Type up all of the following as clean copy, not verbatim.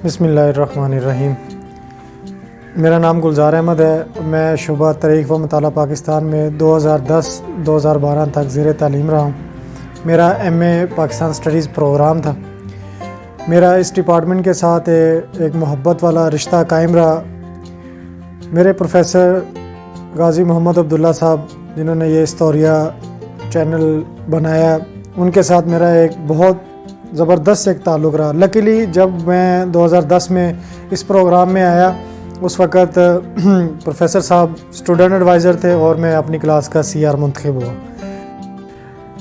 بسم اللہ الرحمن الرحیم۔ میرا نام گلزار احمد ہے۔ میں شعبہ تحریک و مطالعہ پاکستان میں 2010-2012 تک زیر تعلیم رہا ہوں۔ میرا ایم اے پاکستان اسٹڈیز پروگرام تھا۔ میرا اس ڈپارٹمنٹ کے ساتھ ایک محبت والا رشتہ قائم رہا۔ میرے پروفیسر غازی محمد عبداللہ صاحب جنہوں نے یہ استوریہ چینل بنایا، ان کے ساتھ میرا ایک بہت زبردست ایک تعلق رہا۔ لکیلی جب میں 2010 میں اس پروگرام میں آیا، اس وقت پروفیسر صاحب اسٹوڈنٹ ایڈوائزر تھے اور میں اپنی کلاس کا CR منتخب ہوا،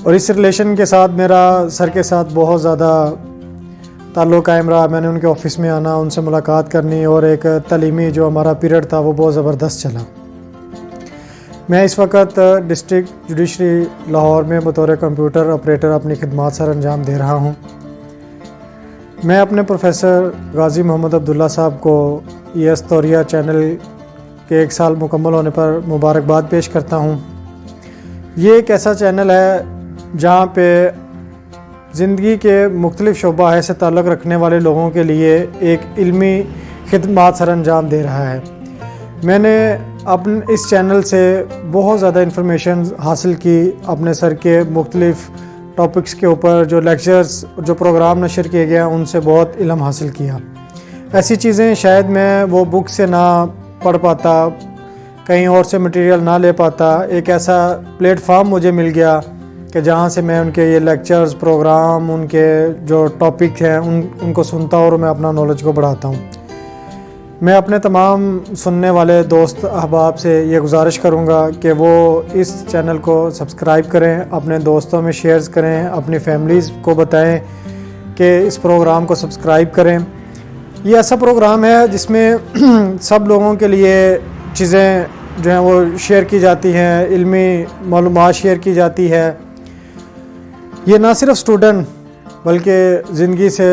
اور اس ریلیشن کے ساتھ میرا سر کے ساتھ بہت زیادہ تعلق قائم رہا۔ میں نے ان کے آفس میں آنا، ان سے ملاقات کرنی، اور ایک تعلیمی جو ہمارا پیریڈ تھا وہ بہت زبردست چلا۔ میں اس وقت ڈسٹرکٹ جوڈیشری لاہور میں بطور کمپیوٹر آپریٹر اپنی خدمات سر انجام دے رہا ہوں۔ میں اپنے پروفیسر غازی محمد عبداللہ صاحب کو یہ استوریہ چینل کے 1 سال مکمل ہونے پر مبارکباد پیش کرتا ہوں۔ یہ ایک ایسا چینل ہے جہاں پہ زندگی کے مختلف شعبہ سے تعلق رکھنے والے لوگوں کے لیے ایک علمی خدمات سر انجام دے رہا ہے۔ میں نے اس چینل سے بہت زیادہ انفارمیشن حاصل کی، اپنے سر کے مختلف ٹاپکس کے اوپر جو لیکچرز جو پروگرام نشر کیے گئے ہیں ان سے بہت علم حاصل کیا۔ ایسی چیزیں شاید میں وہ بک سے نہ پڑھ پاتا، کہیں اور سے مٹیریل نہ لے پاتا۔ ایک ایسا پلیٹ فارم مجھے مل گیا کہ جہاں سے میں ان کے یہ لیکچرز پروگرام، ان کے جو ٹاپک ہیں ان کو سنتا ہوں اور میں اپنا نالج کو بڑھاتا ہوں۔ میں اپنے تمام سننے والے دوست احباب سے یہ گزارش کروں گا کہ وہ اس چینل کو سبسکرائب کریں، اپنے دوستوں میں شیئرز کریں، اپنی فیملیز کو بتائیں کہ اس پروگرام کو سبسکرائب کریں۔ یہ ایسا پروگرام ہے جس میں سب لوگوں کے لیے چیزیں جو ہیں وہ شیئر کی جاتی ہیں، علمی معلومات شیئر کی جاتی ہے۔ یہ نہ صرف اسٹوڈنٹ بلکہ زندگی سے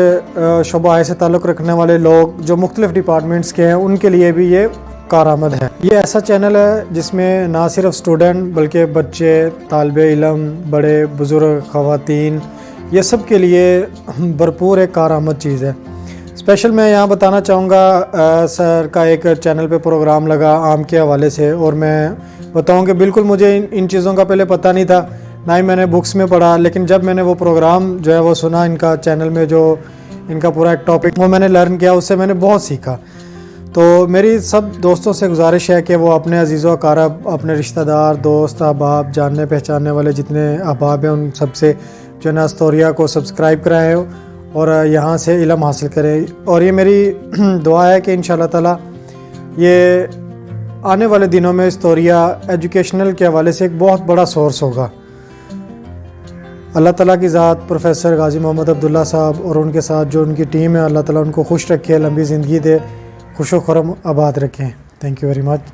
شعبہ سے تعلق رکھنے والے لوگ جو مختلف ڈپارٹمنٹس کے ہیں ان کے لیے بھی یہ کارآمد ہے۔ یہ ایسا چینل ہے جس میں نہ صرف اسٹوڈنٹ بلکہ بچے، طالب علم، بڑے بزرگ، خواتین، یہ سب کے لیے بھرپور ایک کارآمد چیز ہے۔ اسپیشل میں یہاں بتانا چاہوں گا، سر کا ایک چینل پہ پروگرام لگا آم کے حوالے سے، اور میں بتاؤں کہ بالکل مجھے ان چیزوں کا پہلے پتہ نہیں تھا، نہ ہی میں نے بکس میں پڑھا، لیکن جب میں نے وہ پروگرام جو ہے وہ سنا، ان کا چینل میں جو ان کا پورا ایک ٹاپک وہ میں نے لرن کیا، اس سے میں نے بہت سیکھا۔ تو میری سب دوستوں سے گزارش ہے کہ وہ اپنے عزیز و اقارب، اپنے رشتہ دار، دوست احباب، جاننے پہچاننے والے جتنے احباب ہیں ان سب سے جو ہے نا استوریہ کو سبسکرائب کرائیں اور یہاں سے علم حاصل کریں۔ اور یہ میری دعا ہے کہ انشاءاللہ تعالی یہ آنے والے دنوں میں استوریہ ایجوکیشنل کے حوالے سے ایک بہت بڑا سورس ہوگا۔ اللہ تعالیٰ کی ذات پروفیسر غازی محمد عبداللہ صاحب اور ان کے ساتھ جو ان کی ٹیم ہے، اللہ تعالیٰ ان کو خوش رکھے، لمبی زندگی دے، خوش و خرم آباد رکھیں۔ Thank you very much.